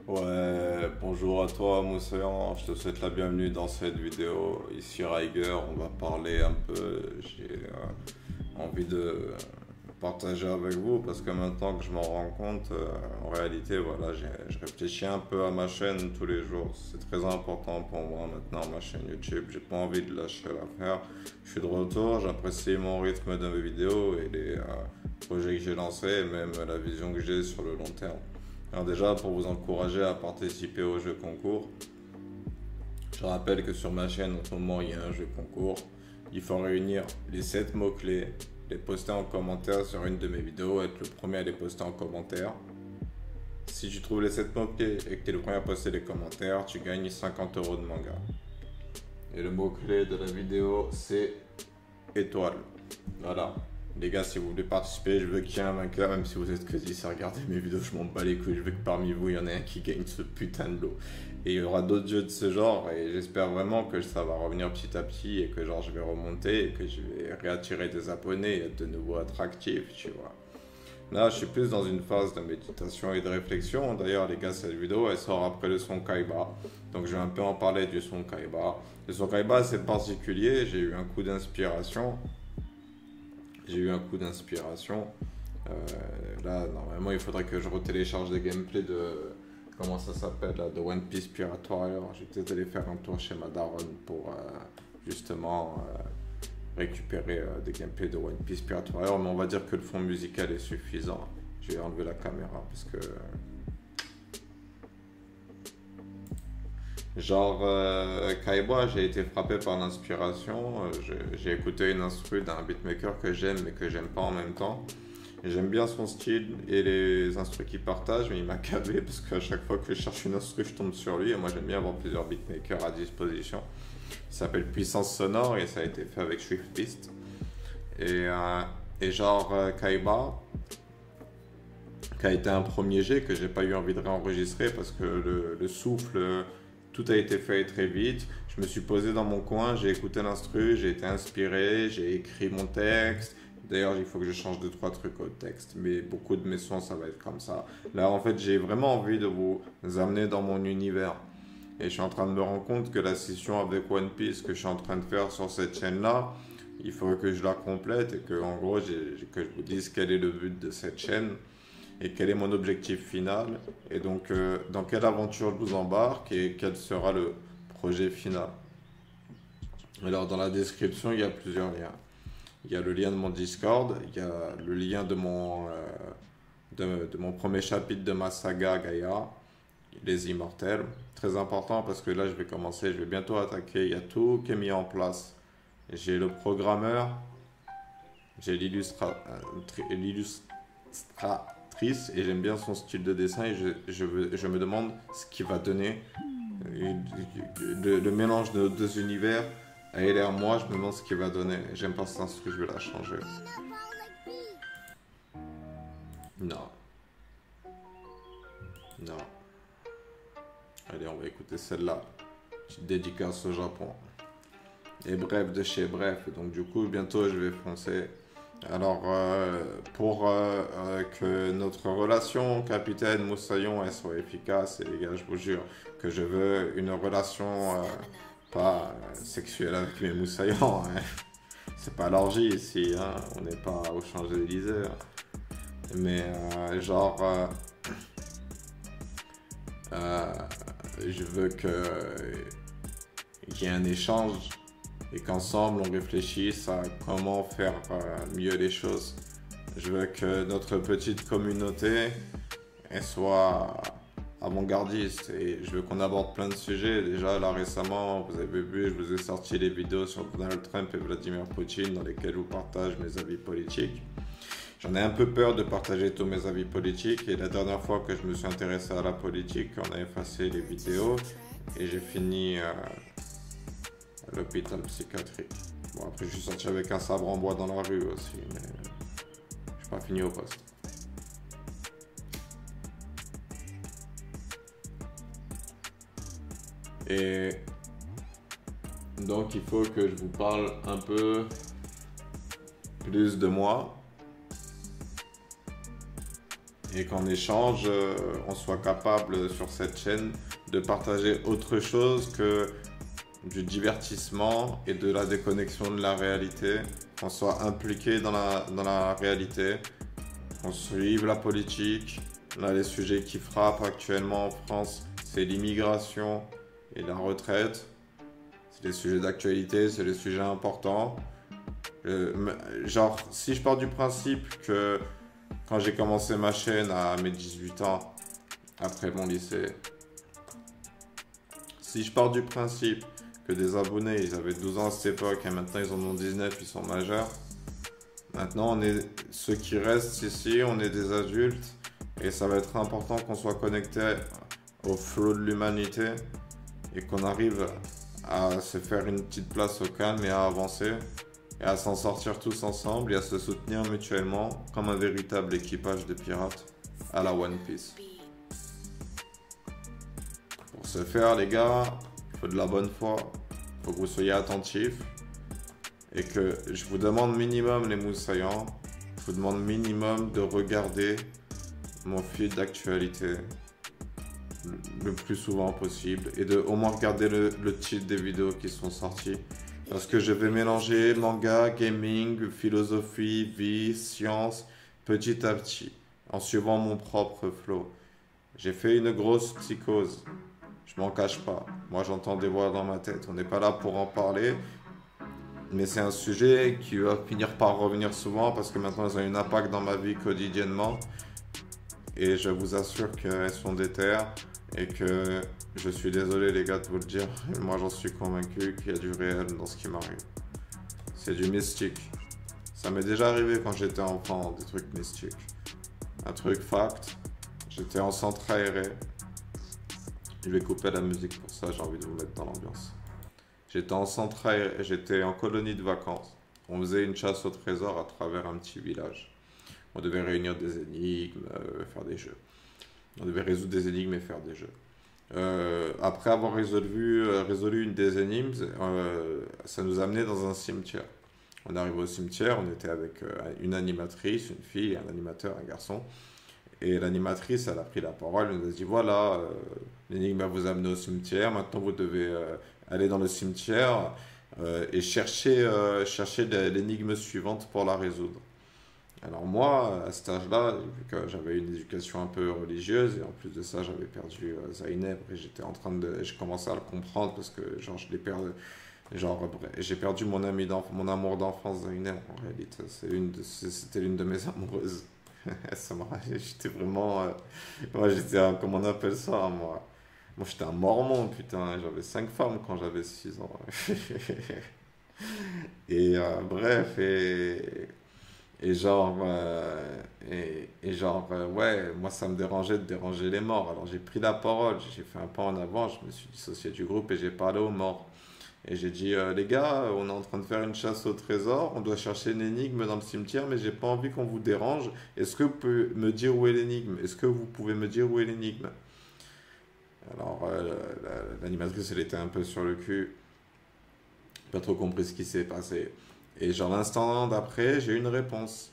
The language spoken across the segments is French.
Ouais, bonjour à toi Moussaïan, je te souhaite la bienvenue dans cette vidéo. Ici Riger, on va parler un peu, j'ai envie de partager avec vous parce que maintenant que je m'en rends compte, en réalité, voilà, je réfléchis un peu à ma chaîne tous les jours. C'est très important pour moi maintenant, ma chaîne YouTube. J'ai pas envie de lâcher l'affaire. Je suis de retour, j'apprécie mon rythme de mes vidéos et les projets que j'ai lancés et même la vision que j'ai sur le long terme. Alors déjà, pour vous encourager à participer au jeu concours, je rappelle que sur ma chaîne, en ce moment, il y a un jeu concours. Il faut réunir les 7 mots-clés, les poster en commentaire sur une de mes vidéos, être le premier à les poster en commentaire. Si tu trouves les 7 mots-clés et que tu es le premier à poster les commentaires, tu gagnes 50 euros de manga. Et le mot-clé de la vidéo, c'est étoile. Voilà. Les gars, si vous voulez participer, je veux qu'il y ait un vainqueur, même si vous êtes que 10 à regarder mes vidéos, je m'en bats les couilles. Je veux que parmi vous, il y en ait un qui gagne ce putain de lot. Et il y aura d'autres jeux de ce genre, et j'espère vraiment que ça va revenir petit à petit, et que genre je vais remonter, et que je vais réattirer des abonnés, et être de nouveau attractif, tu vois. Là, je suis plus dans une phase de méditation et de réflexion. D'ailleurs, les gars, cette vidéo, elle sort après le son Kaiba. Donc, je vais un peu en parler du son Kaiba. Le son Kaiba, c'est particulier. J'ai eu un coup d'inspiration. J'ai eu un coup d'inspiration. Là, normalement, il faudrait que je retélécharge des gameplays de. Comment ça s'appelle là, de One Piece Pirate Warrior. Je vais peut-être aller faire un tour chez ma daronne pour justement récupérer des gameplays de One Piece Pirate Warrior. Mais on va dire que le fond musical est suffisant. Je vais enlever la caméra parce que. Genre, Kaiba, j'ai été frappé par l'inspiration. J'ai écouté une instru d'un beatmaker que j'aime mais que j'aime pas en même temps. Et j'aime bien son style et les instrus qu'il partage, mais il m'a câblé parce qu'à chaque fois que je cherche une instru, je tombe sur lui. Et moi, j'aime bien avoir plusieurs beatmakers à disposition. Il s'appelle Puissance Sonore et ça a été fait avec Swift Beast. Et, euh, et genre, Kaiba, qui a été un premier jet que j'ai pas eu envie de réenregistrer parce que le souffle, tout a été fait très vite. Je me suis posé dans mon coin, j'ai écouté l'instru, j'ai été inspiré, j'ai écrit mon texte. D'ailleurs, il faut que je change 2 3 trucs au texte, mais beaucoup de mes sons, ça va être comme ça. Là, en fait, j'ai vraiment envie de vous amener dans mon univers. Et je suis en train de me rendre compte que la session avec One Piece que je suis en train de faire sur cette chaîne-là, il faut que je la complète et que, en gros, que je vous dise quel est le but de cette chaîne et quel est mon objectif final. Et donc, dans quelle aventure je vous embarque et quel sera le projet final. Alors, dans la description, il y a plusieurs liens. Il y a le lien de mon Discord, il y a le lien de mon premier chapitre de ma saga Gaïa, Les Immortels. Très important parce que là, je vais bientôt attaquer. Il y a tout qui est mis en place. J'ai le programmeur, j'ai l'illustratrice et j'aime bien son style de dessin et je me demande ce qui va donner le mélange de nos 2 univers. Elle et moi, je me demande ce qu'il va donner. J'aime pas ce que je vais la changer. Non, non. Allez, on va écouter celle-là. Petite dédicace au Japon. Et bref, de chez Bref. Donc du coup, bientôt, je vais foncer. Alors, pour que notre relation, capitaine Moussaillon, elle soit efficace, et les gars, je vous jure que je veux une relation pas sexuelle avec mes moussaillons. Hein. C'est pas l'orgie ici, hein. On n'est pas aux Champs-Élysées. Mais genre, euh, je veux qu'il y ait un échange et qu'ensemble on réfléchisse à comment faire mieux les choses. Je veux que notre petite communauté elle soit avant-gardiste et je veux qu'on aborde plein de sujets. Déjà là récemment, vous avez vu, je vous ai sorti les vidéos sur Donald Trump et Vladimir Poutine dans lesquelles je vous partage mes avis politiques. J'en ai un peu peur de partager tous mes avis politiques et la dernière fois que je me suis intéressé à la politique, on a effacé les vidéos et j'ai fini à l'hôpital psychiatrique. Bon après je suis sorti avec un sabre en bois dans la rue aussi, mais je suis pas fini au poste. Et donc il faut que je vous parle un peu plus de moi et qu'en échange, on soit capable sur cette chaîne de partager autre chose que du divertissement et de la déconnexion de la réalité, qu'on soit impliqué dans la réalité, qu'on suive la politique. Là, les sujets qui frappent actuellement en France, c'est l'immigration et la retraite. C'est des sujets d'actualité, c'est des sujets importants. Genre, si je pars du principe que quand j'ai commencé ma chaîne à mes 18 ans, après mon lycée, si je pars du principe que des abonnés, ils avaient 12 ans à cette époque et maintenant ils en ont 19, ils sont majeurs, maintenant ceux qui restent ici, on est des adultes et ça va être important qu'on soit connecté au flot de l'humanité et qu'on arrive à se faire une petite place au calme et à avancer et à s'en sortir tous ensemble et à se soutenir mutuellement comme un véritable équipage de pirates à la One Piece. Pour ce faire, les gars, il faut de la bonne foi, il faut que vous soyez attentifs et que je vous demande minimum, les moussaillants, je vous demande minimum de regarder mon feed d'actualité le plus souvent possible et de au moins regarder le titre des vidéos qui sont sorties. Parce que je vais mélanger manga, gaming, philosophie, vie, science, petit à petit, en suivant mon propre flow. J'ai fait une grosse psychose, je m'en cache pas. Moi j'entends des voix dans ma tête, on n'est pas là pour en parler, mais c'est un sujet qui va finir par revenir souvent parce que maintenant elles ont un impact dans ma vie quotidiennement. Et je vous assure qu'elles sont déterres et que je suis désolé les gars de vous le dire, moi j'en suis convaincu qu'il y a du réel dans ce qui m'arrive. C'est du mystique. Ça m'est déjà arrivé quand j'étais enfant, des trucs mystiques. Un truc fact, j'étais en centre aéré. Je vais couper la musique pour ça, j'ai envie de vous mettre dans l'ambiance. J'étais en centre aéré, j'étais en colonie de vacances. On faisait une chasse au trésor à travers un petit village. On devait réunir des énigmes, faire des jeux. On devait résoudre des énigmes et faire des jeux. Après avoir résolu une des énigmes, ça nous amenait dans un cimetière. On arrive au cimetière, on était avec une animatrice, une fille, un animateur, un garçon. Et l'animatrice, elle a pris la parole, elle nous a dit, voilà, l'énigme va vous amener au cimetière, maintenant vous devez aller dans le cimetière et chercher l'énigme suivante pour la résoudre. Alors moi, à cet âge-là, vu que j'avais une éducation un peu religieuse, et en plus de ça, j'avais perdu Zainab, et je commençais à le comprendre, parce que genre, j'ai perdu mon amour d'enfance, Zainab, en réalité. C'était l'une de mes amoureuses. J'étais vraiment... moi, comment on appelle ça, moi? Moi, j'étais un mormon, putain, j'avais 5 femmes quand j'avais 6 ans. Et bref, ouais, moi ça me dérangeait de déranger les morts. Alors j'ai pris la parole, j'ai fait un pas en avant, je me suis dissocié du groupe et j'ai parlé aux morts. Et j'ai dit, les gars, on est en train de faire une chasse au trésor, on doit chercher une énigme dans le cimetière, mais j'ai pas envie qu'on vous dérange. Est-ce que vous pouvez me dire où est l'énigme? Est-ce que vous pouvez me dire où est l'énigme? Alors l'animatrice, elle était un peu sur le cul, pas trop compris ce qui s'est passé. Et genre l'instant d'après, j'ai eu une réponse.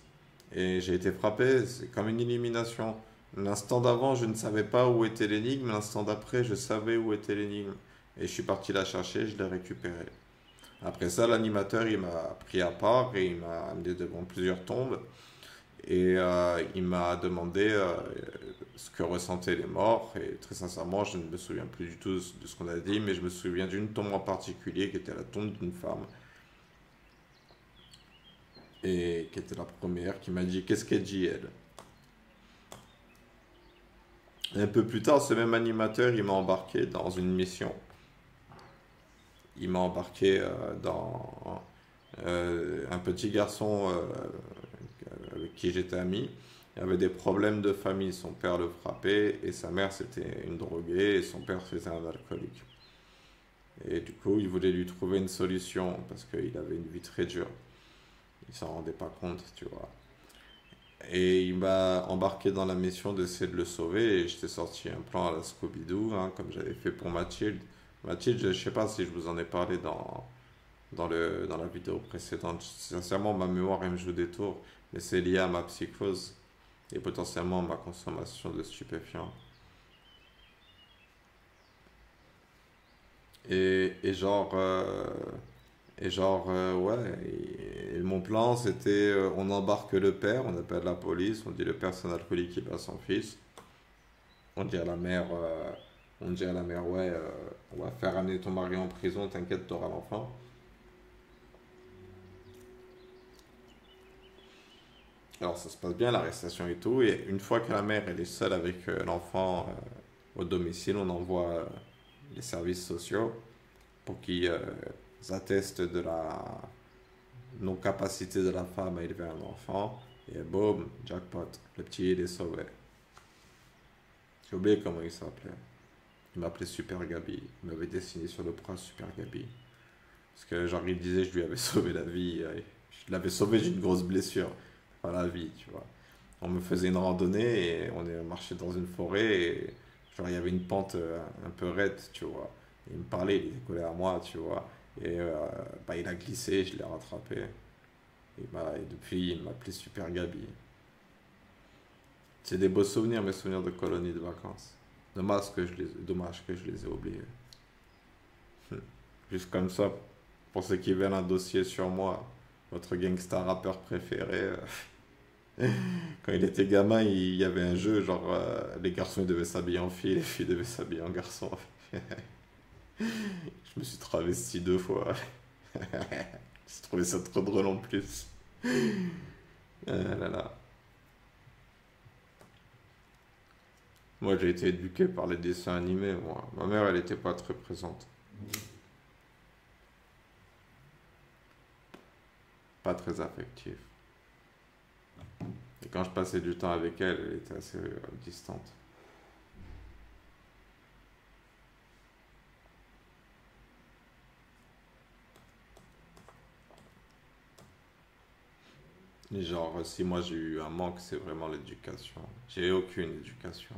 Et j'ai été frappé, c'est comme une illumination. L'instant d'avant, je ne savais pas où était l'énigme. L'instant d'après, je savais où était l'énigme. Et je suis parti la chercher, je l'ai récupérée. Après ça, l'animateur, il m'a pris à part et il m'a amené devant plusieurs tombes. Et il m'a demandé ce que ressentaient les morts. Et très sincèrement, je ne me souviens plus du tout de ce qu'on a dit, mais je me souviens d'une tombe en particulier qui était la tombe d'une femme. Et qui était la première, qui m'a dit qu'est-ce qu'elle dit elle. Et un peu plus tard, ce même animateur, il m'a embarqué dans une mission. Il m'a embarqué dans un petit garçon avec qui j'étais ami. Il avait des problèmes de famille. Son père le frappait et sa mère c'était une droguée et son père faisait un alcoolique. Et du coup, il voulait lui trouver une solution parce qu'il avait une vie très dure. Il s'en rendait pas compte, tu vois. Et il m'a embarqué dans la mission d'essayer de le sauver et j'étais sorti un plan à la Scooby-Doo, hein, comme j'avais fait pour Mathilde. Mathilde, je sais pas si je vous en ai parlé dans la vidéo précédente. Sincèrement, ma mémoire, elle me joue des tours, mais c'est lié à ma psychose. et potentiellement ma consommation de stupéfiants. Et genre, ouais, et mon plan c'était on embarque le père, on appelle la police, on dit le père c'est un alcoolique qui bat son fils. On dit à la mère, ouais, on va faire amener ton mari en prison, t'inquiète, t'auras l'enfant. Alors ça se passe bien, l'arrestation et tout, et une fois que la mère elle est seule avec l'enfant au domicile, on envoie les services sociaux pour qu'ils attestent de la non-capacité de la femme à élever un enfant, et boum, jackpot, le petit il est sauvé. J'ai oublié comment il s'appelait. Il m'appelait Super Gabi. Il m'avait dessiné sur le bras Super Gabi. Parce que genre il disait que je lui avais sauvé la vie. Je l'avais sauvé d'une grosse blessure. Pas la vie, tu vois. On me faisait une randonnée et on est marché dans une forêt et genre il y avait une pente un peu raide, tu vois. Il me parlait, il était collé à moi, tu vois. Et bah, il a glissé, je l'ai rattrapé. Et depuis, il m'appelait Super Gabi. C'est des beaux souvenirs, mes souvenirs de colonie de vacances. Dommage que je les ai oubliés. Juste comme ça, pour ceux qui veulent un dossier sur moi, votre gangsta rappeur préféré, quand il était gamin, il y avait un jeu, genre les garçons ils devaient s'habiller en filles, les filles devaient s'habiller en garçons. Je me suis travesti 2 fois. J'ai trouvé ça trop drôle en plus. Là là. Moi, j'ai été éduqué par les dessins animés, moi. Ma mère, elle était pas très présente. Pas très affective. Et quand je passais du temps avec elle, elle était assez distante. Et genre, si moi j'ai eu un manque, c'est vraiment l'éducation. J'ai aucune éducation.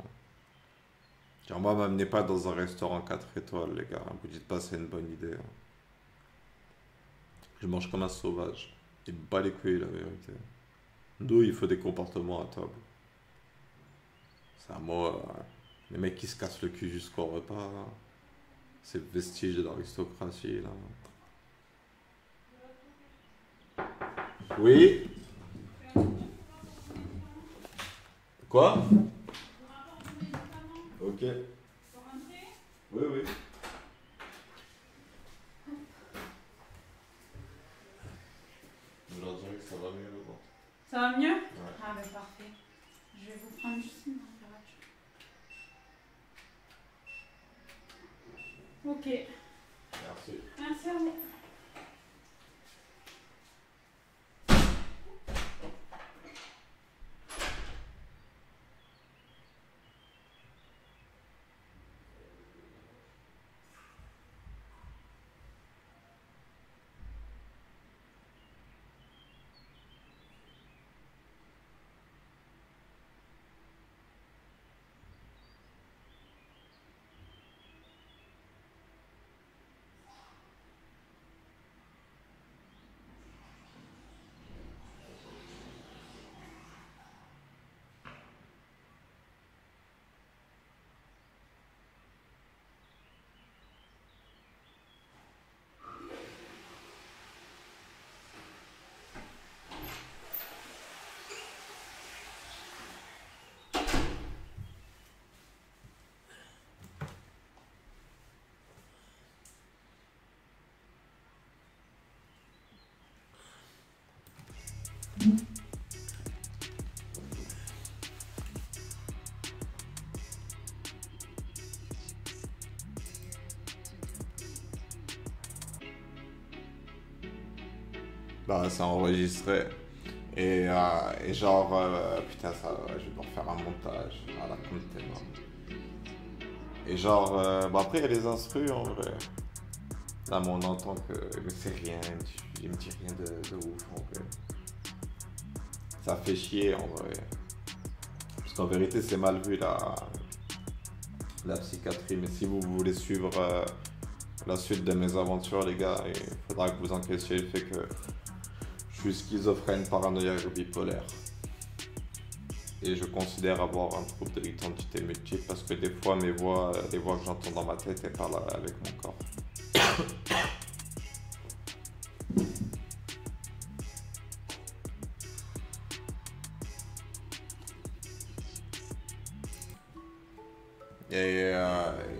Genre, moi, m'amenez pas dans un restaurant 4 étoiles, les gars. Vous dites pas c'est une bonne idée, hein. Je mange comme un sauvage. Il me bat les couilles, la vérité. D'où il faut des comportements à table. C'est à moi, les mecs qui se cassent le cul jusqu'au repas, là. C'est le vestige de l'aristocratie, là. Oui? Quoi? Ok. Oui, oui. Je leur dirais que ça va mieux, bon. Ça va mieux? Ouais. Ah bah parfait. Je vais vous prendre juste une température. Ok. Merci. Merci à vous. Bah, c'est enregistré. Et genre, putain, ça, je vais devoir faire un montage à la container. Et genre, bon après, il y a les instrus en vrai. Là, mais on entend que mais c'est rien, il me dit rien de ouf en vrai. Ça fait chier en vrai. Parce qu'en vérité, c'est mal vu la psychiatrie. Mais si vous voulez suivre la suite de mes aventures, les gars, il faudra que vous encaissiez le fait que je suis schizophrène, paranoïaque, bipolaire. et je considère avoir un trouble de l'identité multiple parce que des fois les voix que j'entends dans ma tête, elles parlent avec mon corps.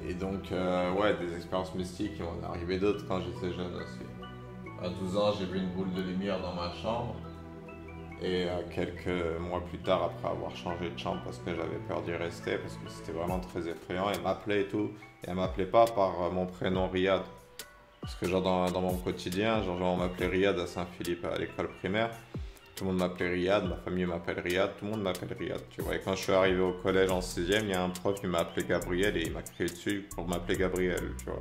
Et donc, ouais, des expériences mystiques, il m'en est arrivé d'autres quand j'étais jeune aussi. À 12 ans, j'ai vu une boule de lumière dans ma chambre. Et quelques mois plus tard, après avoir changé de chambre parce que j'avais peur d'y rester, parce que c'était vraiment très effrayant, elle m'appelait et tout. Et elle m'appelait pas par mon prénom Riyad. Parce que genre dans mon quotidien, genre on m'appelait Riyad à Saint-Philippe à l'école primaire. Tout le monde m'appelait Riyad, ma famille m'appelle Riyad, tout le monde m'appelle Riyad, tu vois. Et quand je suis arrivé au collège en 6e, il y a un prof qui m'a appelé Gabriel et il m'a crié dessus pour m'appeler Gabriel, tu vois.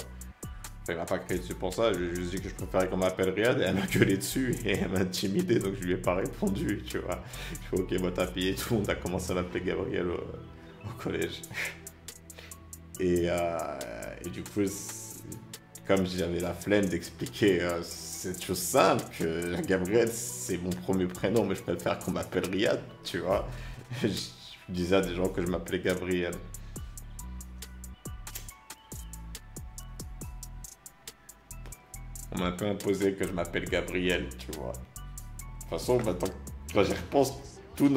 Enfin, il m'a pas crié dessus pour ça, je lui ai juste dit que je préférais qu'on m'appelle Riyad et elle m'a gueulé dessus et elle m'a intimidé, donc je lui ai pas répondu, tu vois. Je fais ok, bon t'as payé, tout le monde a commencé à m'appeler Gabriel au collège. Et du coup, comme j'avais la flemme d'expliquer cette chose simple, que Gabriel c'est mon premier prénom, mais je préfère qu'on m'appelle Riyad, tu vois. Je disais à des gens que je m'appelais Gabriel. On m'a un peu imposé que je m'appelle Gabriel, tu vois. De toute façon, maintenant, quand j'y repense, tous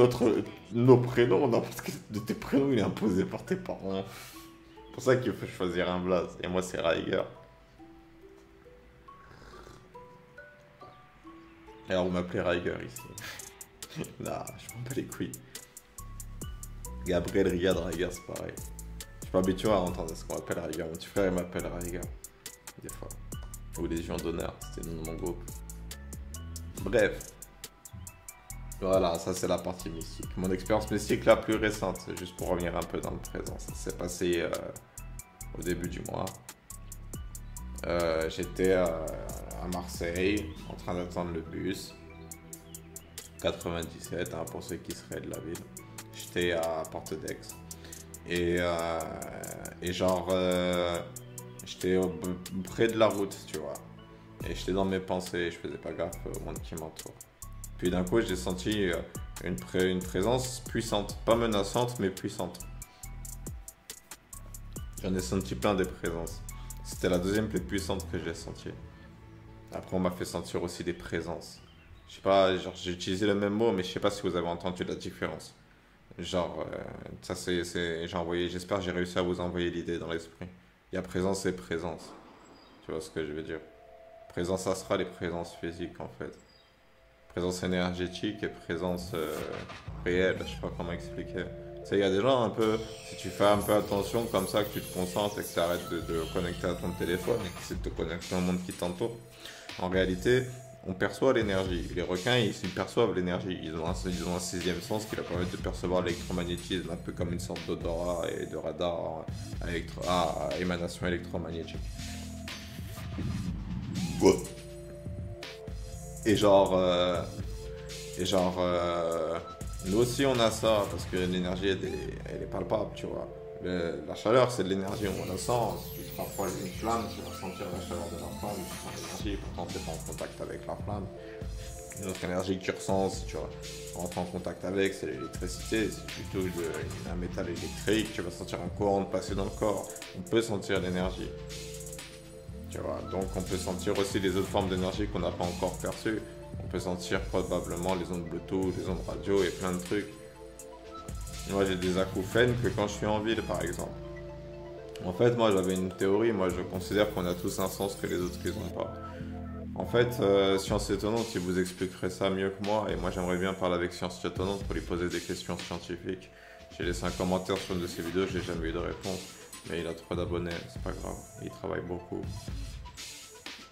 nos prénoms, n'importe quel de tes prénoms, il est imposé par tes parents. C'est pour ça qu'il faut choisir un blaze. Et moi, c'est Raiger. Alors, vous m'appelez Raiger ici. Nah, je m'en bats les couilles. Gabriel, Riyad, Raiger, c'est pareil. Je suis pas habitué à entendre ce qu'on appelle Raiger. Mon petit frère, il m'appelle Raiger. Des fois. Ou Légion d'honneur, c'était le nom de mon groupe. Bref. Voilà, ça c'est la partie mystique. Mon expérience mystique la plus récente, juste pour revenir un peu dans le présent. Ça s'est passé au début du mois. J'étais à Marseille, en train d'attendre le bus. 97, hein, pour ceux qui seraient de la ville. J'étais à Porte d'Aix. Et genre... j'étais près de la route, tu vois. Et j'étais dans mes pensées, je faisais pas gaffe au monde qui m'entoure. Puis d'un coup, j'ai senti une présence puissante. Pas menaçante, mais puissante. J'en ai senti plein des présences. C'était la deuxième plus puissante que j'ai sentie. Après, on m'a fait sentir aussi des présences. Je sais pas, genre, j'ai utilisé le même mot, mais je sais pas si vous avez entendu la différence. Genre, ça j'ai envoyé, j'espère que j'ai réussi à vous envoyer l'idée dans l'esprit. Il y a présence et présence. Tu vois ce que je veux dire? Présence astrale et présence physique en fait. Présence énergétique et présence réelle, je sais pas comment expliquer. Tu sais, il y a des gens un peu, si tu fais un peu attention comme ça, que tu te concentres et que tu arrêtes de connecter à ton téléphone et que tu essaies de te connecter au monde qui t'entoure, en réalité, on perçoit l'énergie. Les requins, ils perçoivent l'énergie. Ils ont un sixième sens qui leur permet de percevoir l'électromagnétisme, un peu comme une sorte d'odorat et de radar à émanation électromagnétique. Et genre, nous aussi on a ça, parce que l'énergie elle est palpable, tu vois. La chaleur c'est de l'énergie, on la sent. Si tu te rapproches d'une flamme, tu vas sentir la chaleur de la flamme, tu sens l'énergie, pourtant tu n'es pas en contact avec la flamme. Une autre énergie que tu ressens, si tu rentres en contact avec, c'est l'électricité. Si tu touches un métal électrique, tu vas sentir un courant passer dans le corps. On peut sentir l'énergie. Tu vois, donc on peut sentir aussi les autres formes d'énergie qu'on n'a pas encore perçues. On peut sentir probablement les ondes Bluetooth, les ondes radio et plein de trucs. Moi j'ai des acouphènes que quand je suis en ville par exemple. En fait moi j'avais une théorie, moi je considère qu'on a tous un sens que les autres ils n'ont pas. En fait, Science Étonnante, il vous expliquerait ça mieux que moi, et moi j'aimerais bien parler avec Science Étonnante pour lui poser des questions scientifiques. J'ai laissé un commentaire sur une de ses vidéos, j'ai jamais eu de réponse, mais il a trop d'abonnés, c'est pas grave, il travaille beaucoup.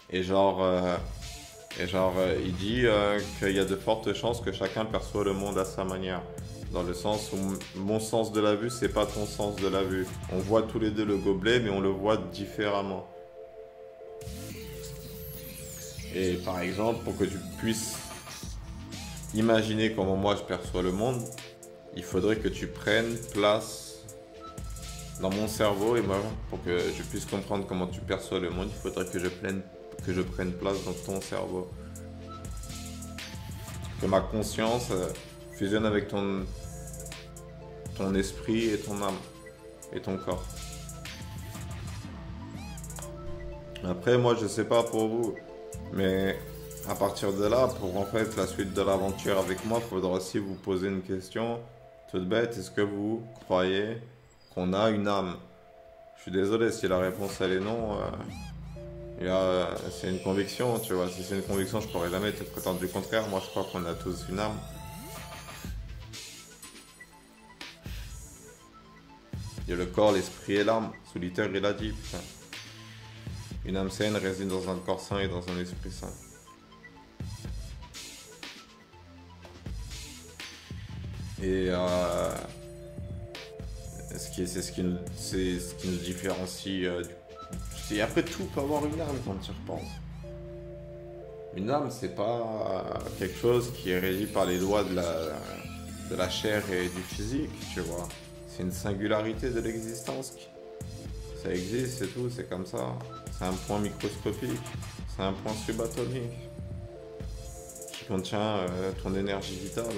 Et genre, il dit qu'il y a de fortes chances que chacun perçoit le monde à sa manière. Dans le sens où mon sens de la vue, c'est pas ton sens de la vue. On voit tous les deux le gobelet, mais on le voit différemment. Et par exemple, pour que tu puisses imaginer comment moi je perçois le monde, il faudrait que tu prennes place dans mon cerveau. Et moi, pour que je puisse comprendre comment tu perçois le monde, il faudrait que je prenne place dans ton cerveau. Que ma conscience fusionne avec ton esprit et ton âme et ton corps. Après, moi, je sais pas pour vous, mais à partir de là, pour en fait la suite de l'aventure avec moi, il faudra aussi vous poser une question toute bête. Est-ce que vous croyez qu'on a une âme? Je suis désolé si la réponse elle est non. C'est une conviction, tu vois. Si c'est une conviction, je pourrais jamais te prétendre du contraire. Moi, je crois qu'on a tous une âme. Il y a le corps, l'esprit et l'âme. Solitaire, il a dit, putain. Une âme saine réside dans un corps sain et dans un esprit sain. Et c'est ce qui nous différencie et après, tout peut avoir une âme quand tu y repenses. Une âme, c'est pas quelque chose qui est régi par les lois de la chair et du physique, tu vois. C'est une singularité de l'existence. Ça existe, c'est tout, c'est comme ça. C'est un point microscopique, c'est un point subatomique qui contient ton énergie vitale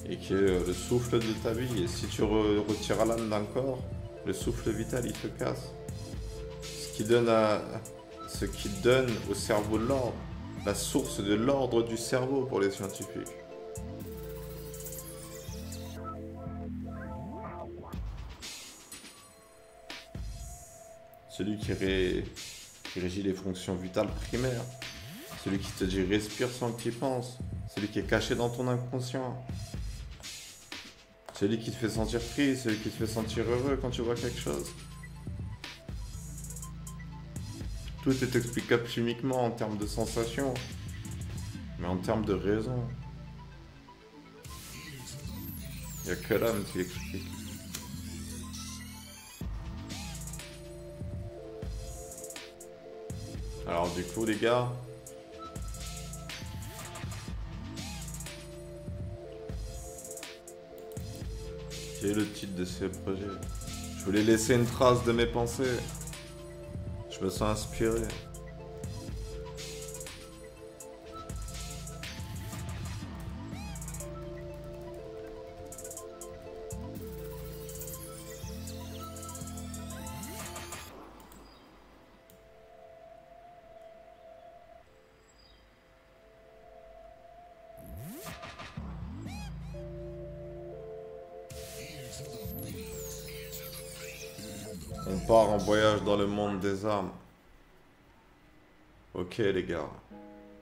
et qui est le souffle de ta vie. Et si tu retires l'âme d'un corps, le souffle vital, il te casse. Ce qui donne au cerveau l'ordre, la source de l'ordre du cerveau pour les scientifiques. Celui qui régit les fonctions vitales primaires. Celui qui te dit respire sans que tu y penses. Celui qui est caché dans ton inconscient. Celui qui te fait sentir triste, celui qui te fait sentir heureux quand tu vois quelque chose. Tout est explicable chimiquement en termes de sensations, mais en termes de raison, il n'y a que l'âme qui l'explique. Alors du coup les gars, quel est le titre de ce projet? Je voulais laisser une trace de mes pensées. Je me sens inspiré. On part en voyage dans le monde des âmes. Ok les gars,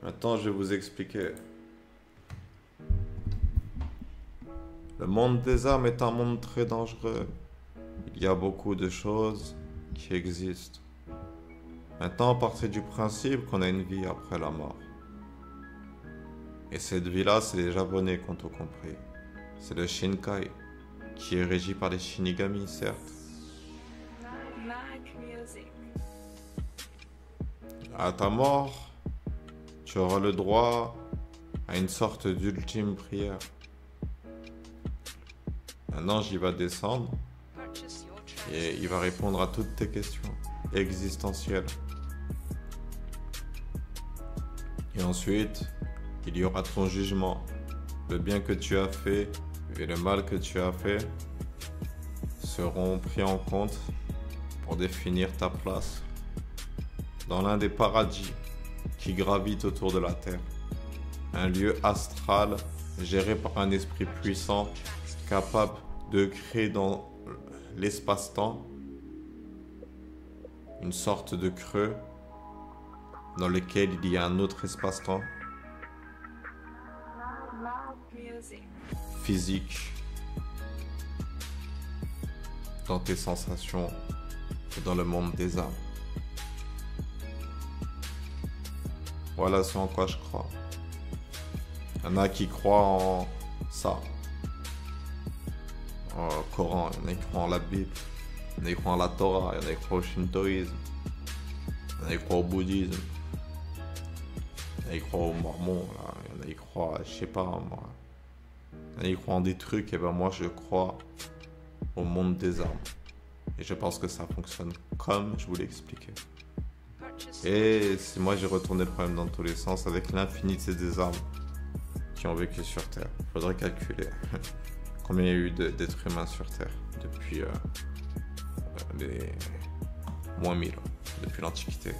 maintenant je vais vous expliquer. Le monde des âmes est un monde très dangereux. Il y a beaucoup de choses qui existent. Maintenant, partez du principe qu'on a une vie après la mort. Et cette vie-là, c'est les Japonais qui ont tout compris. C'est le Shinkai, qui est régi par les Shinigami, certes. À ta mort, tu auras le droit à une sorte d'ultime prière. Un ange, il va descendre et il va répondre à toutes tes questions existentielles. Et ensuite, il y aura ton jugement. Le bien que tu as fait et le mal que tu as fait seront pris en compte pour définir ta place dans l'un des paradis qui gravitent autour de la Terre. Un lieu astral géré par un esprit puissant capable de créer dans l'espace-temps une sorte de creux dans lequel il y a un autre espace-temps physique dans tes sensations et dans le monde des âmes. Voilà ce en quoi je crois. Il y en a qui croient en ça, au Coran, il y en a qui croient en la Bible, il y en a qui croient en la Torah, il y en a qui croient au shintoïsme, il y en a qui croient au bouddhisme, il y en a qui croient aux mormons, là. Il y en a qui croient, je sais pas moi, il y en a qui croient en des trucs, et ben moi je crois au monde des âmes. Et je pense que ça fonctionne comme je vous l'ai expliqué. Et c'est moi j'ai retourné le problème dans tous les sens avec l'infinité des âmes qui ont vécu sur Terre. Faudrait calculer. combien il y a eu d'êtres humains sur Terre depuis les moins 1000 ans, depuis l'Antiquité.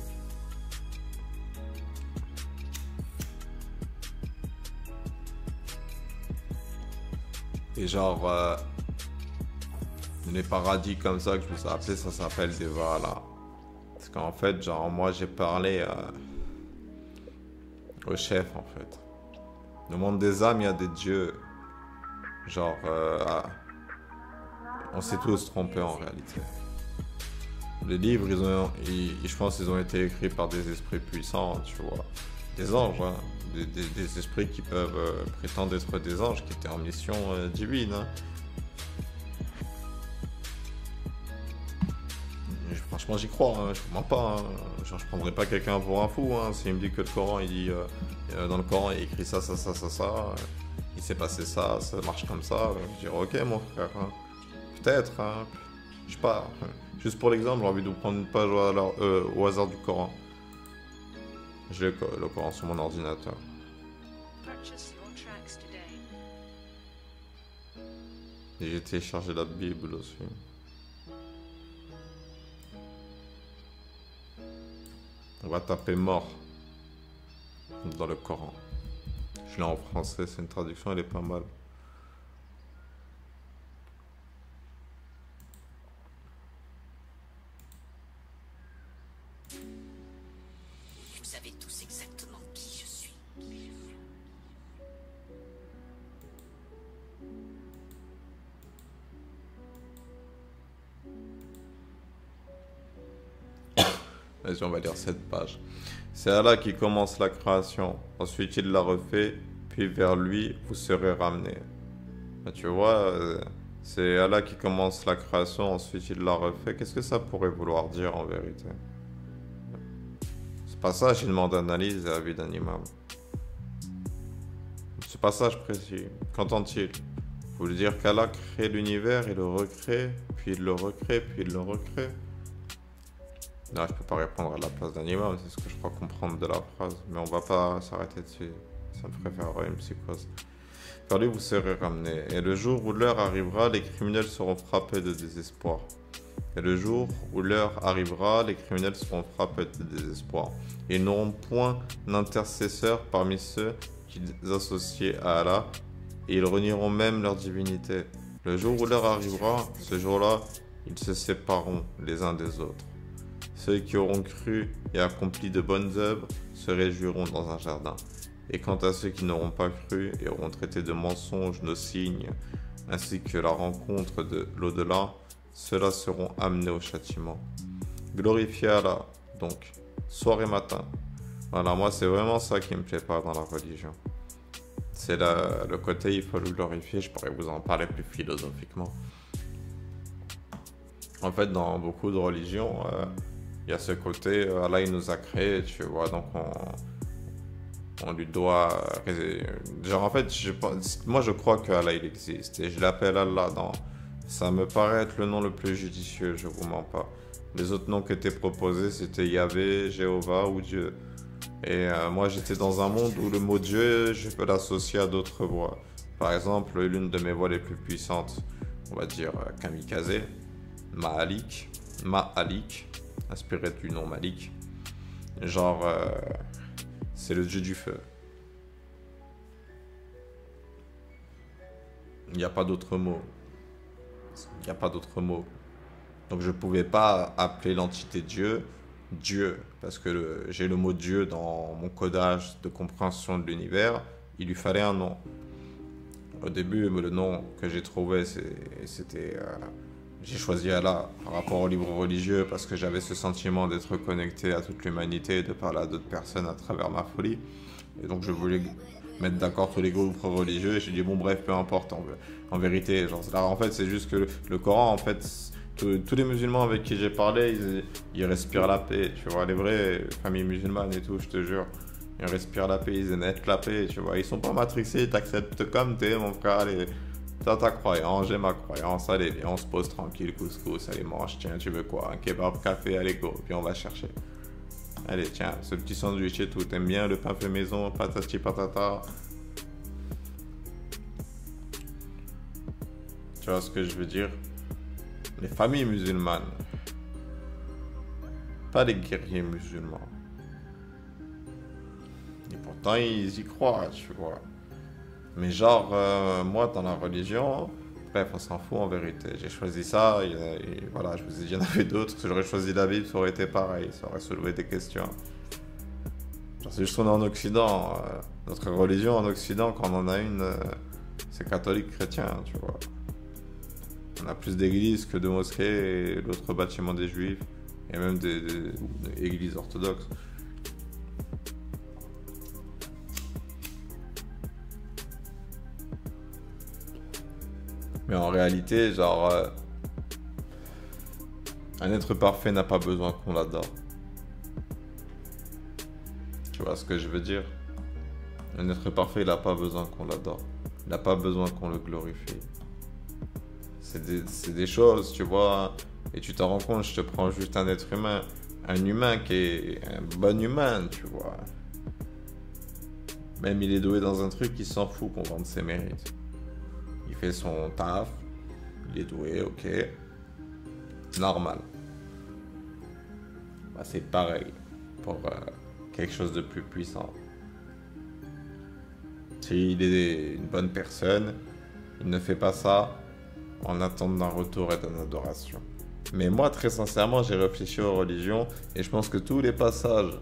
Et genre, les paradis comme ça que je vous ai appelé, ça s'appelle des Valhalla. Parce qu'en fait, genre, moi j'ai parlé au chef en fait. Le monde des âmes, il y a des dieux. Genre, on s'est tous trompés en réalité. Les livres, je pense qu'ils ont été écrits par des esprits puissants, tu vois. Des anges, hein. Des esprits qui peuvent prétendre être des anges, qui étaient en mission divine. Hein. Franchement, j'y crois, hein. Je ne mens pas. Hein. Genre, je prendrais pas quelqu'un pour un fou. Hein. S'il me dit que le Coran, il dit, dans le Coran, il écrit ça, il s'est passé ça, ça marche comme ça, je dirais ok mon frère. Hein. Peut-être, hein. Je sais pas. Juste pour l'exemple, j'ai envie de vous prendre une page au hasard du Coran. J'ai le Coran sur mon ordinateur. Et j'ai téléchargé la Bible aussi. On va taper mort dans le Coran. Je l'ai en français, c'est une traduction, elle est pas mal. Vous savez tous exactement qui je suis. Vas-y, on va lire cette page. C'est Allah qui commence la création, ensuite il la refait, puis vers lui vous serez ramenés. Tu vois, c'est Allah qui commence la création, ensuite il la refait. Qu'est-ce que ça pourrait vouloir dire en vérité? Ce passage, il demande analyse et avis d'un imam. Ce passage précis, qu'entend-il? Vous voulez dire qu'Allah crée l'univers, il le recrée, puis il le recrée, puis il le recrée? Là, je peux pas répondre à la place d'un imam, c'est ce que je crois comprendre de la phrase. Mais on va pas s'arrêter dessus. Ça me ferait faire une psychose. Vers lui, vous serez ramenés. Et le jour où l'heure arrivera, les criminels seront frappés de désespoir. Et le jour où l'heure arrivera, les criminels seront frappés de désespoir. Ils n'auront point d'intercesseur parmi ceux qu'ils associaient à Allah. Et ils renieront même leur divinité. Le jour où l'heure arrivera, ce jour-là, ils se sépareront les uns des autres. Ceux qui auront cru et accompli de bonnes œuvres se réjouiront dans un jardin. Et quant à ceux qui n'auront pas cru et auront traité de mensonges nos signes, ainsi que la rencontre de l'au-delà, ceux-là seront amenés au châtiment. Glorifiez Allah, donc, soir et matin. Voilà, moi c'est vraiment ça qui me plaît pas dans la religion. C'est le côté il faut le glorifier, je pourrais vous en parler plus philosophiquement. En fait, dans beaucoup de religions, il y a ce côté, Allah il nous a créés, tu vois, donc on lui doit... Genre en fait, moi je crois que Allah il existe, et je l'appelle Allah, ça me paraît être le nom le plus judicieux, je vous mens pas. Les autres noms qui étaient proposés, c'était Yahvé, Jéhovah ou Dieu. Et moi j'étais dans un monde où le mot Dieu, je peux l'associer à d'autres voix. Par exemple, l'une de mes voix les plus puissantes, on va dire Kamikaze, Ma'alik, inspiré du nom Malik. Genre, c'est le dieu du feu. Il n'y a pas d'autre mot. Il n'y a pas d'autre mot. Donc je ne pouvais pas appeler l'entité Dieu, Dieu, parce que j'ai le mot Dieu dans mon codage de compréhension de l'univers. Il lui fallait un nom. Au début, le nom que j'ai trouvé, c'était... J'ai choisi Allah par rapport au livre religieux parce que j'avais ce sentiment d'être connecté à toute l'humanité et de parler à d'autres personnes à travers ma folie. Et donc je voulais mettre d'accord tous les groupes religieux et j'ai dit bon bref, peu importe en vérité. Genre, là, en fait c'est juste que le Coran, en fait, tous les musulmans avec qui j'ai parlé, ils respirent la paix. Tu vois, les vraies familles musulmanes et tout, je te jure. Ils respirent la paix, ils émettent la paix, tu vois. Ils sont pas matrixés, ils t'acceptent comme t'es, mon frère, allez. T'as ta croyance, j'ai ma croyance, allez, viens, on se pose tranquille, couscous, allez, mange, tiens, tu veux quoi? Un kebab, café, allez, go, puis on va chercher. Allez, tiens, ce petit sandwich et tout, t'aimes bien le pain fait maison, patati patata. Tu vois ce que je veux dire? Les familles musulmanes. Pas les guerriers musulmans. Et pourtant, ils y croient, tu vois. Mais genre, moi, dans la religion, bref, on s'en fout en vérité. J'ai choisi ça, et voilà, je vous ai dit, il y en avait d'autres. Si j'aurais choisi la Bible, ça aurait été pareil, ça aurait soulevé des questions. Genre, c'est juste qu'on est en Occident. Notre religion en Occident, quand on en a une, c'est catholique chrétien, tu vois. On a plus d'églises que de mosquées et l'autre bâtiment des juifs, et même des églises orthodoxes. Mais en réalité, genre, un être parfait n'a pas besoin qu'on l'adore. Tu vois ce que je veux dire? Un être parfait, il n'a pas besoin qu'on l'adore. Il n'a pas besoin qu'on le glorifie. C'est des choses, tu vois. Et tu t'en rends compte, je te prends juste un être humain. Un humain qui est un bon humain, tu vois. Même il est doué dans un truc, il s'en fout qu'on vende ses mérites. Il fait son taf, il est doué, ok. Normal. Bah, c'est pareil pour quelque chose de plus puissant. S'il est une bonne personne, il ne fait pas ça en attente d'un retour et d'une adoration. Mais moi, très sincèrement, j'ai réfléchi aux religions et je pense que tous les passages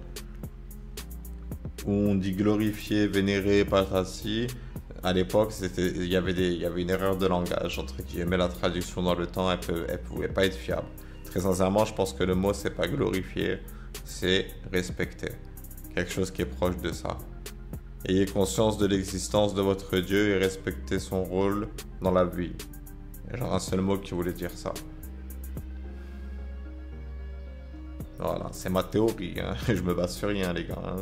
où on dit glorifier, vénérer, patati, à l'époque, il y avait une erreur de langage entre guillemets. La traduction dans le temps, elle pouvait pas être fiable. Très sincèrement, je pense que le mot, c'est pas glorifier, c'est respecter. Quelque chose qui est proche de ça. Ayez conscience de l'existence de votre Dieu et respectez son rôle dans la vie. Il y a genre un seul mot qui voulait dire ça. Voilà, c'est ma théorie, hein. Je me base sur rien, les gars. Hein.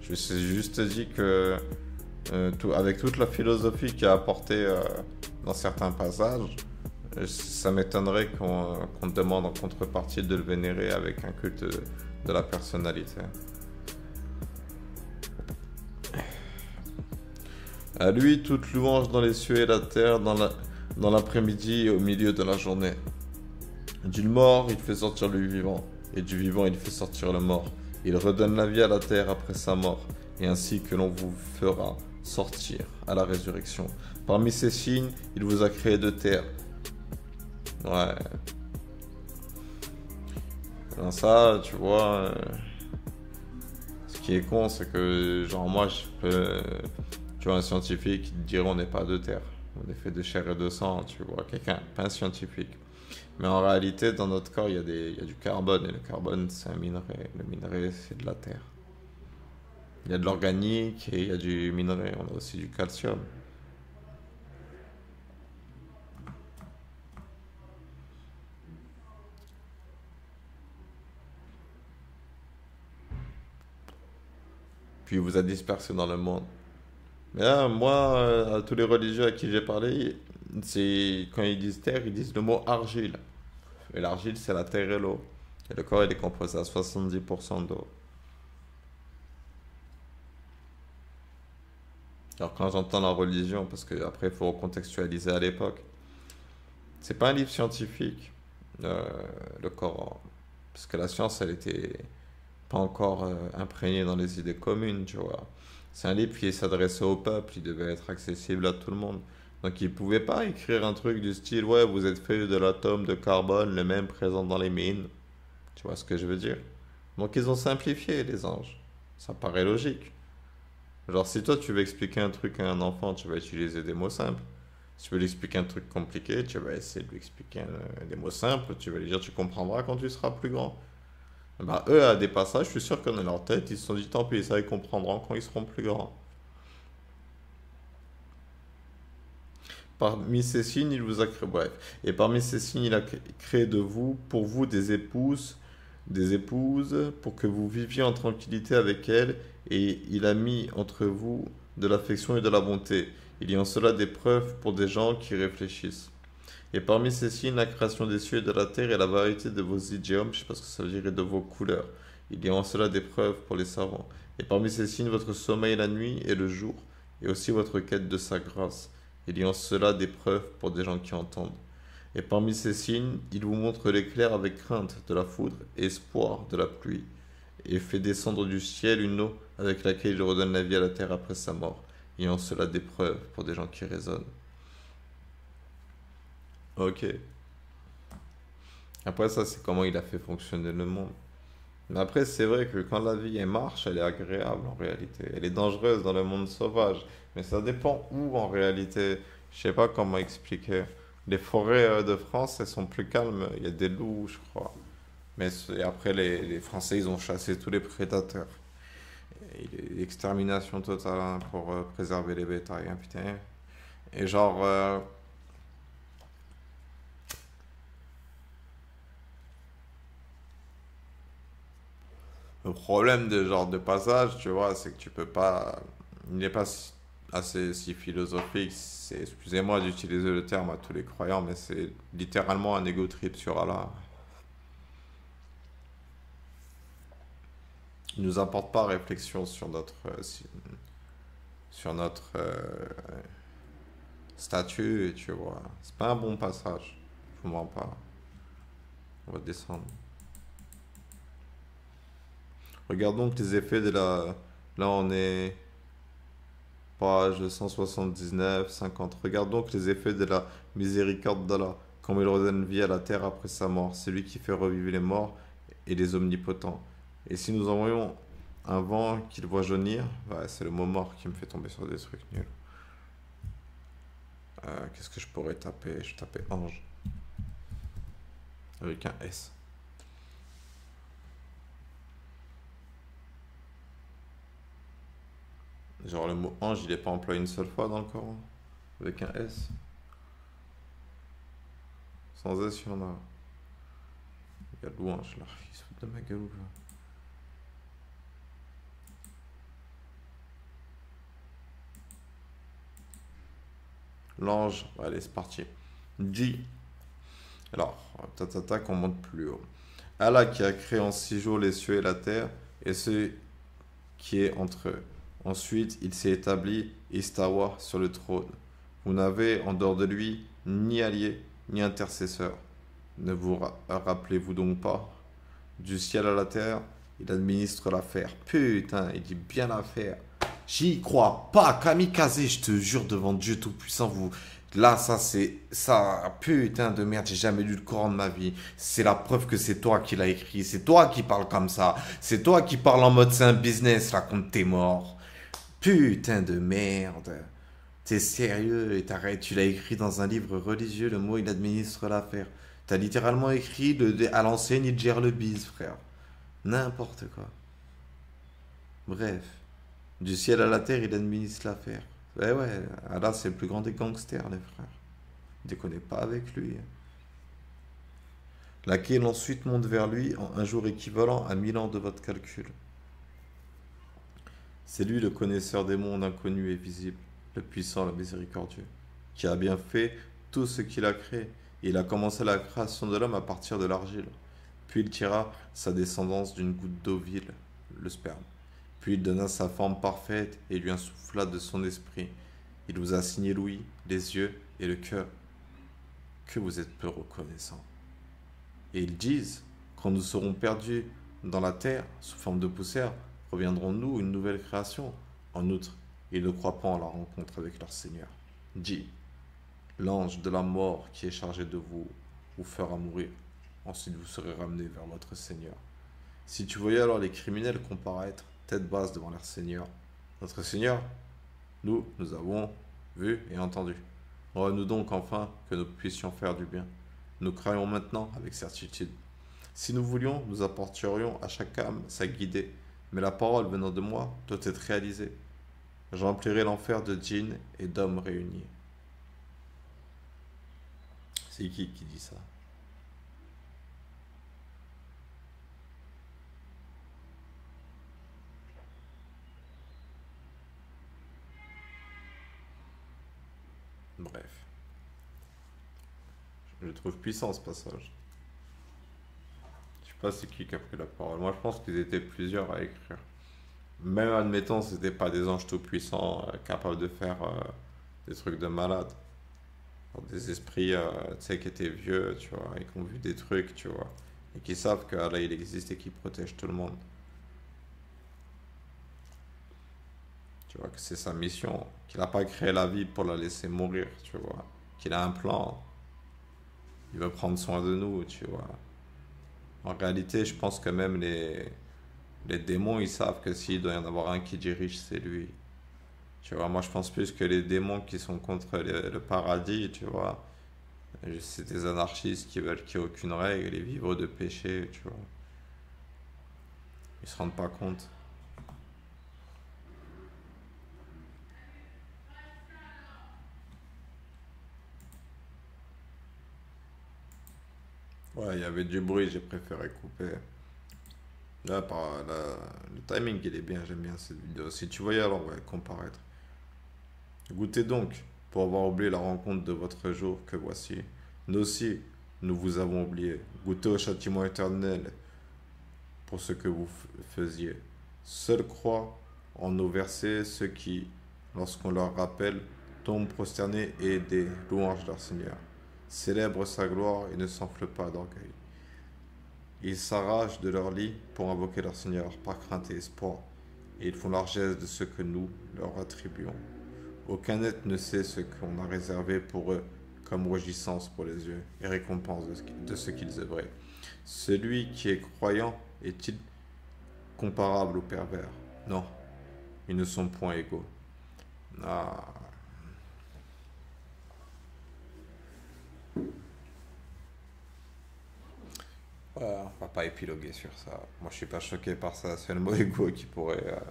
Je me suis juste dit que, avec toute la philosophie qui a apporté dans certains passages, ça m'étonnerait qu'on te demande en contrepartie de le vénérer avec un culte de la personnalité. À lui, toute louange dans les cieux et la terre, dans l'après-midi et au milieu de la journée. Du mort, il fait sortir le vivant, et du vivant, il fait sortir le mort. Il redonne la vie à la terre après sa mort, et ainsi que l'on vous fera sortir à la résurrection. Parmi ces signes, il vous a créé de terre. Ouais. Dans ça, tu vois, ce qui est con, c'est que, genre, moi, je peux... Tu vois, un scientifique, il te dirait on n'est pas de terre. On est fait de chair et de sang, tu vois. Quelqu'un, pas un scientifique. Mais en réalité, dans notre corps, il y a du carbone. Et le carbone, c'est un minerai. Le minerai, c'est de la terre. Il y a de l'organique et il y a du minerai. On a aussi du calcium. Puis il vous a dispersé dans le monde. Mais là, moi, à tous les religieux à qui j'ai parlé, c'est quand ils disent terre, ils disent le mot argile. Et l'argile, c'est la terre et l'eau. Et le corps, il est composé à 70% d'eau. Alors quand j'entends la religion, parce que après il faut recontextualiser à l'époque, c'est pas un livre scientifique, euh, le Coran, parce que la science, elle était pas encore imprégnée dans les idées communes, tu vois. C'est un livre qui s'adressait au peuple, il devait être accessible à tout le monde. Donc il pouvait pas écrire un truc du style, ouais, vous êtes fait de l'atome de carbone, le même présent dans les mines. Tu vois ce que je veux dire? Donc ils ont simplifié les anges. Ça paraît logique. Genre si toi tu veux expliquer un truc à un enfant, tu vas utiliser des mots simples. Si tu veux lui expliquer un truc compliqué, tu vas essayer de lui expliquer des mots simples, tu vas lui dire tu comprendras quand tu seras plus grand. Bah, eux, à des passages, je suis sûr que dans leur tête, ils se sont dit tant pis, ça ils comprendront quand ils seront plus grands. Parmi ces signes, il vous a créé, bref, et parmi ces signes, il a créé de vous, pour vous, des épouses, pour que vous viviez en tranquillité avec elles, et il a mis entre vous de l'affection et de la bonté. Il y a en cela des preuves pour des gens qui réfléchissent. Et parmi ces signes, la création des cieux et de la terre et la variété de vos idiomes, je sais pas ce que ça veut dire, et de vos couleurs. Il y a en cela des preuves pour les savants. Et parmi ces signes, votre sommeil la nuit et le jour, et aussi votre quête de sa grâce. Il y a en cela des preuves pour des gens qui entendent. Et parmi ces signes, il vous montre l'éclair avec crainte de la foudre et espoir de la pluie, et fait descendre du ciel une eau avec laquelle il redonne la vie à la terre après sa mort. Il y a en cela des preuves pour des gens qui raisonnent. Ok. Après ça, c'est comment il a fait fonctionner le monde. Mais après, c'est vrai que quand la vie elle marche, elle est agréable en réalité. Elle est dangereuse dans le monde sauvage. Mais ça dépend où en réalité. Je sais pas comment expliquer. Les forêts de France, elles sont plus calmes. Il y a des loups, je crois. Mais après, les Français, ils ont chassé tous les prédateurs. Et l'extermination totale hein, pour préserver les bétails, hein, putain. Et genre, le problème de genre de passage, tu vois, c'est que tu peux pas. Il n'est pas assez si philosophique. C'est, excusez-moi d'utiliser le terme à tous les croyants, mais c'est littéralement un ego trip sur Allah. Il nous apporte pas réflexion sur notre sur notre statut, tu vois. C'est pas un bon passage. Je vous mens pas. On va descendre. Regardons donc les effets de la. Là, on est page 179, 50. Regarde donc les effets de la miséricorde d'Allah, comme il redonne vie à la terre après sa mort. C'est lui qui fait revivre les morts et les omnipotents. Et si nous envoyons un vent qu'il voit jaunir, ouais, c'est le mot mort qui me fait tomber sur des trucs nuls. Qu'est-ce que je pourrais taper? Je tapais ange avec un S. Genre le mot ange, il est pas employé une seule fois dans le Coran avec un S. Sans S, il y en a. Il y a louange là, il se fout de ma gueule ou quoi? L'ange, allez, c'est parti. Dit. Alors, tac, on monte plus haut. Allah qui a créé en 6 jours les cieux et la terre, et ce qui est entre eux. Ensuite, il s'est établi Istawa sur le trône. Vous n'avez en dehors de lui ni allié, ni intercesseur. Ne vous rappelez-vous donc pas? Du ciel à la terre, il administre l'affaire. Putain, il dit bien l'affaire. J'y crois pas, kamikaze, je te jure devant Dieu Tout-Puissant, vous... Là, ça, c'est... Ça, putain de merde, j'ai jamais lu le Coran de ma vie. C'est la preuve que c'est toi qui l'as écrit. C'est toi qui parles comme ça. C'est toi qui parles en mode c'est un business, là, contre tes morts. Putain de merde. T'es sérieux et t'arrêtes, tu l'as écrit dans un livre religieux, le mot il administre l'affaire. T'as littéralement écrit à l'ancienne, il gère le bise, frère. N'importe quoi. Bref. Du ciel à la terre, il administre l'affaire. Ouais, Allah c'est le plus grand des gangsters, les frères. Déconnez pas avec lui. Laquelle ensuite monte vers lui en un jour équivalent à 1000 ans de votre calcul. C'est lui le connaisseur des mondes inconnus et visibles, le puissant, le miséricordieux, qui a bien fait tout ce qu'il a créé. Et il a commencé la création de l'homme à partir de l'argile. Puis il tira sa descendance d'une goutte d'eau vile, le sperme. Puis il donna sa forme parfaite et lui insuffla de son esprit. Il vous a signé l'ouïe, les yeux et le cœur. Que vous êtes peu reconnaissants. Et ils disent, quand nous serons perdus dans la terre, sous forme de poussière, reviendrons-nous une nouvelle création? En outre, ils ne croient pas en la rencontre avec leur Seigneur. Dis, l'ange de la mort qui est chargé de vous fera mourir. Ensuite vous serez ramenés vers votre Seigneur. Si tu voyais alors les criminels comparaître tête basse devant leur Seigneur, notre Seigneur, nous avons vu et entendu. Rends-nous donc enfin que nous puissions faire du bien. Nous croyons maintenant avec certitude. Si nous voulions, nous apporterions à chaque âme sa guidée, mais la parole venant de moi doit être réalisée. J'emplirai l'enfer de djinns et d'hommes réunis. C'est qui dit ça? Bref. Je le trouve puissant ce passage. Je sais pas c'est qui a pris la parole. Moi je pense qu'ils étaient plusieurs à écrire. Même admettons c'était pas des anges tout puissants capables de faire des trucs de malade. Genre des esprits, tu sais, qui étaient vieux, tu vois, et qui ont vu des trucs, tu vois, et qui savent que Allah, il existe et qu'il protège tout le monde. Tu vois, que c'est sa mission, qu'il n'a pas créé la vie pour la laisser mourir, tu vois, qu'il a un plan, il veut prendre soin de nous, tu vois. En réalité, je pense que même les démons, ils savent que s'il doit y en avoir un qui dirige, c'est lui. Tu vois, moi je pense plus que les démons qui sont contre le paradis, tu vois, c'est des anarchistes qui veulent qu'il n'y ait aucune règle et vivre de péché, tu vois. Ils se rendent pas compte. Ouais, il y avait du bruit, j'ai préféré couper. Là, le timing, il est bien, j'aime bien cette vidéo. Si tu voyais, alors, ouais, comparaître. Goûtez donc, pour avoir oublié la rencontre de votre jour que voici. Nous aussi, nous vous avons oublié. Goûtez au châtiment éternel pour ce que vous faisiez. Seul croient en nos versets ceux qui, lorsqu'on leur rappelle, tombent prosternés et des louanges leur Seigneur. Célèbrent sa gloire et ne s'enflent pas d'orgueil. Ils s'arrachent de leur lit pour invoquer leur Seigneur par crainte et espoir, et ils font largesse de ce que nous leur attribuons. Aucun être ne sait ce qu'on a réservé pour eux comme réjouissance pour les yeux et récompense de ce qu'ils œuvraient. Celui qui est croyant est-il comparable au pervers? Non, ils ne sont point égaux. Ah, ouais, on va pas épiloguer sur ça. Moi, je suis pas choqué par ça. C'est le mot ego qui pourrait,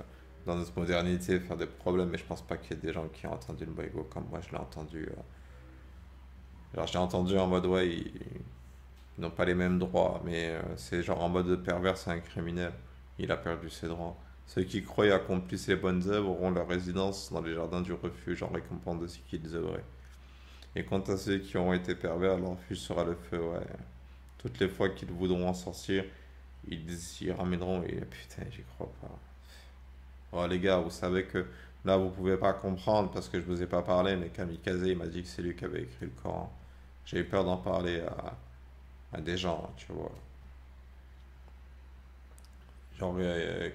dans notre modernité, faire des problèmes, mais je pense pas qu'il y ait des gens qui ont entendu le mot ego comme moi je l'ai entendu. Genre, je l'ai entendu en mode, ouais, ils n'ont pas les mêmes droits, mais c'est genre en mode pervers, c'est un criminel. Il a perdu ses droits. Ceux qui croient et accomplissent les bonnes œuvres auront leur résidence dans les jardins du refuge en récompense de ce qu'ils œuvraient. Et quant à ceux qui auront été pervers, leur refuge sera le feu, ouais. Toutes les fois qu'ils voudront en sortir, ils y ramèneront et putain, j'y crois pas. Oh les gars, vous savez que là vous pouvez pas comprendre parce que je vous ai pas parlé, mais Kamikaze il m'a dit que c'est lui qui avait écrit le Coran. J'ai eu peur d'en parler à des gens, tu vois. Genre,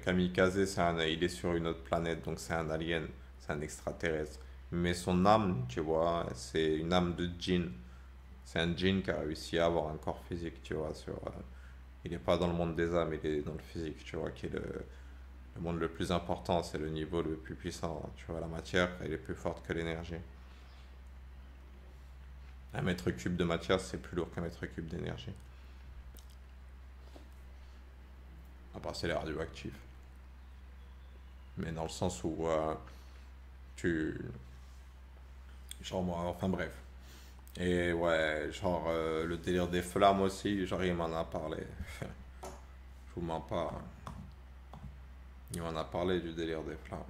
Kamikaze, il est sur une autre planète, donc c'est un alien, c'est un extraterrestre. Mais son âme, tu vois, c'est une âme de djinn. C'est un djinn qui a réussi à avoir un corps physique, tu vois. Il n'est pas dans le monde des âmes, il est dans le physique, tu vois, qui est le monde le plus important, c'est le niveau le plus puissant. Tu vois, la matière, elle est plus forte que l'énergie. Un mètre cube de matière, c'est plus lourd qu'un mètre cube d'énergie. À part c'est les radioactifs. Mais dans le sens où tu... Genre moi, enfin bref. Et ouais, genre le délire des flammes aussi, genre il m'en a parlé. Je vous mens pas. Il m'en a parlé du délire des flammes.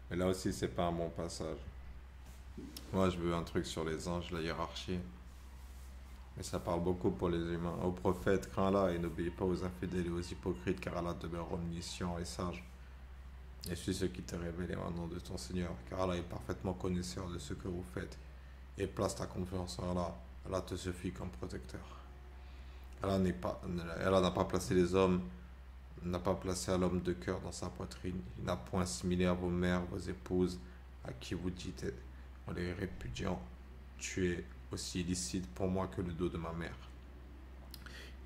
Mais là aussi, c'est pas un bon passage. Moi, je veux un truc sur les anges, la hiérarchie. Mais ça parle beaucoup pour les humains. Ô prophète, crains-la et n'obéis pas aux infidèles et aux hypocrites, car Allah demeure omniscient et sage. Et suis ce qui t'est révélé au nom de ton Seigneur, car Allah est parfaitement connaisseur de ce que vous faites. Et place ta confiance en Allah. Allah te suffit comme protecteur. Allah n'a pas placé les hommes, n'a pas placé à l'homme de cœur dans sa poitrine. Il n'a point assimilé à vos mères, vos épouses, à qui vous dites en les répudiant, tu es aussi illicite pour moi que le dos de ma mère.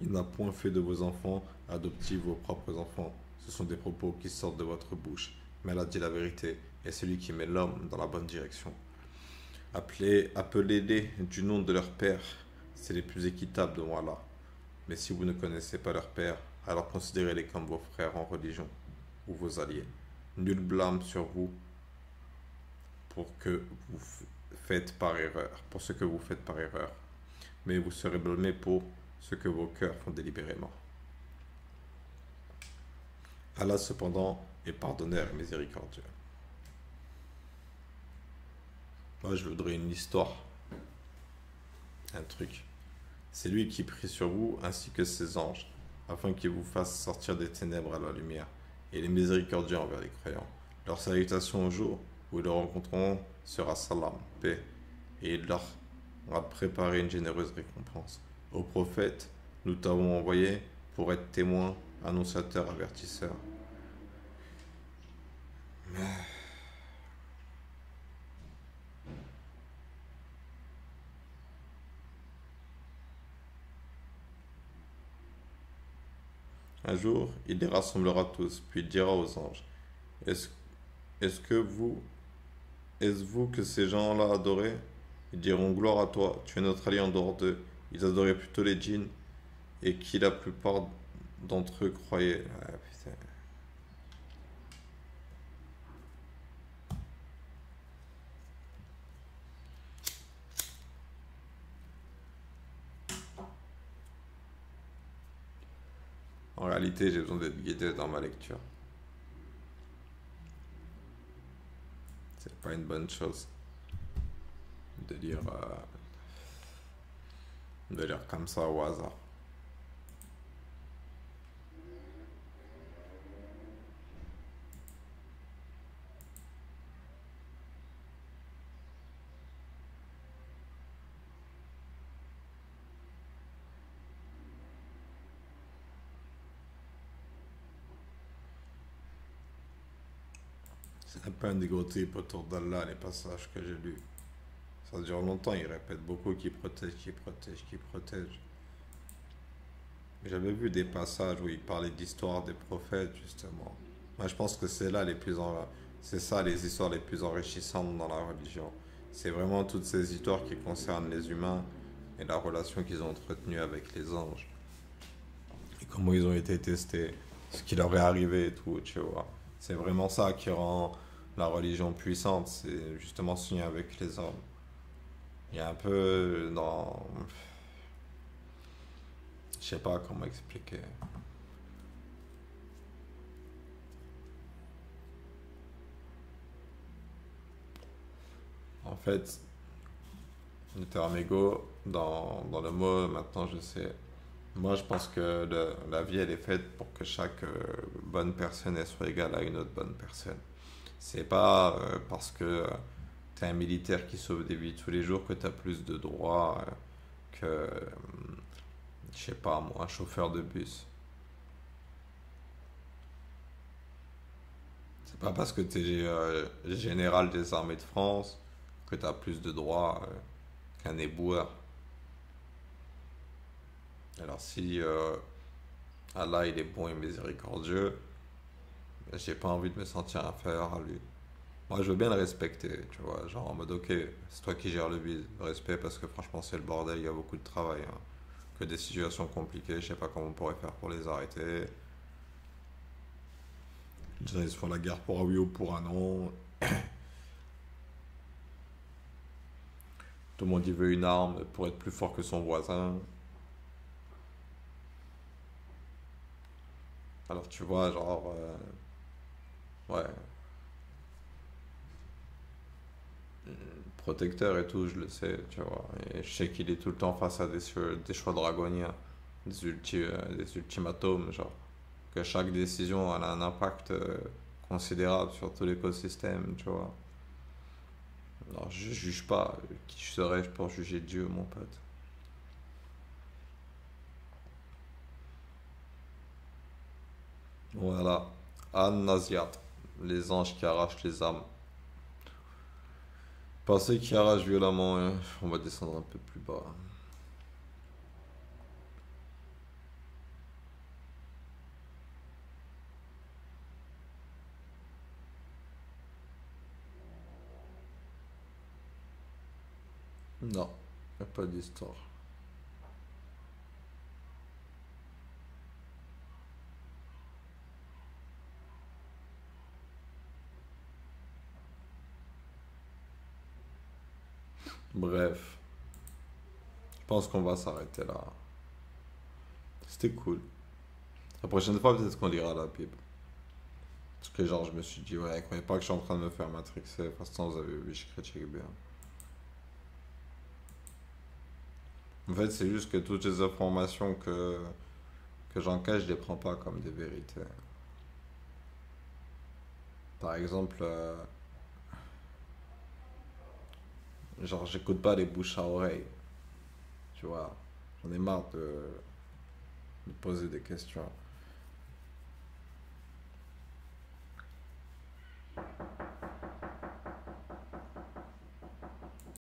Il n'a point fait de vos enfants adoptifs vos propres enfants. Ce sont des propos qui sortent de votre bouche. Mais elle a dit la vérité, et celui qui met l'homme dans la bonne direction. Appelez-les du nom de leur père, c'est les plus équitables devant Allah. Mais si vous ne connaissez pas leur père, alors considérez-les comme vos frères en religion, ou vos alliés. Nul blâme sur vous pour que vous faites par erreur, pour ce que vous faites par erreur. Mais vous serez blâmés pour ce que vos cœurs font délibérément. Allah cependant est pardonneur et miséricordieux. Moi je voudrais une histoire, un truc. C'est lui qui prie sur vous ainsi que ses anges. afin qu'il vous fasse sortir des ténèbres à la lumière. Et il est miséricordieux envers les croyants. Leur salutation au jour où ils le rencontreront sera salam, paix, et il leur a préparé une généreuse récompense. Ô prophète, nous t'avons envoyé pour être témoin, annonciateur, avertisseur. Un jour, il les rassemblera tous, puis il dira aux anges, Est-ce est-ce que vous, est-ce vous que ces gens-là adoraient? Ils diront, Gloire à toi, tu es notre allié en dehors d'eux. Ils adoraient plutôt les djinns, et qui la plupart d'entre eux croyaient. Ah, putain. En réalité, j'ai besoin d'être guidé dans ma lecture. C'est pas une bonne chose de lire comme ça au hasard. C'est un peu un négotip autour d'Allah, les passages que j'ai lus. Ça dure longtemps, il répète beaucoup qui protège, qui protège, qui protège. J'avais vu des passages où il parlait d'histoire des prophètes, justement. Moi, je pense que c'est ça les histoires les plus enrichissantes dans la religion. C'est vraiment toutes ces histoires qui concernent les humains et la relation qu'ils ont entretenue avec les anges. Et comment ils ont été testés, ce qui leur est arrivé et tout, tu vois. C'est vraiment ça qui rend la religion puissante, c'est justement ce lien avec les hommes. Il y a un peu dans... Je sais pas comment expliquer. En fait, le terme égo, dans le mot, maintenant je sais. Moi, je pense que la vie, elle est faite pour que chaque bonne personne elle soit égale à une autre bonne personne. C'est pas parce que t'es un militaire qui sauve des vies tous les jours que t'as plus de droits que, je sais pas moi, un chauffeur de bus. C'est pas parce que t'es général des armées de France que t'as plus de droits qu'un éboueur. Alors si Allah il est bon et miséricordieux, j'ai pas envie de me sentir inférieur à lui. Moi je veux bien le respecter, tu vois, genre en mode ok, c'est toi qui gères le bise, respect parce que franchement c'est le bordel, il y a beaucoup de travail, hein. Que des situations compliquées, je sais pas comment on pourrait faire pour les arrêter. Je dirais, ils se font la guerre pour un oui ou pour un non. Tout le monde y veut une arme pour être plus fort que son voisin. Alors tu vois, genre, ouais, protecteur et tout, je le sais, tu vois. Et je sais qu'il est tout le temps face à des choix draconiens, des ultimatums, genre, que chaque décision elle a un impact considérable sur tout l'écosystème, tu vois. Alors je juge pas, qui serais-je pour juger Dieu, mon pote? Voilà. An-Naziat, les anges qui arrachent les âmes. Pensez qui arrache violemment, hein. On va descendre un peu plus bas. Non, y a pas d'histoire. Bref, je pense qu'on va s'arrêter là. C'était cool. La prochaine fois, peut-être qu'on lira la Bible. Parce que genre, je me suis dit, ouais, croyez pas que je suis en train de me faire matrixer. Pour l'instant, vous avez vu, je critique bien. En fait, c'est juste que toutes les informations que que j'encaisse, je les prends pas comme des vérités. Par exemple, genre, j'écoute pas les bouches à oreille, tu vois. J'en ai marre de poser des questions.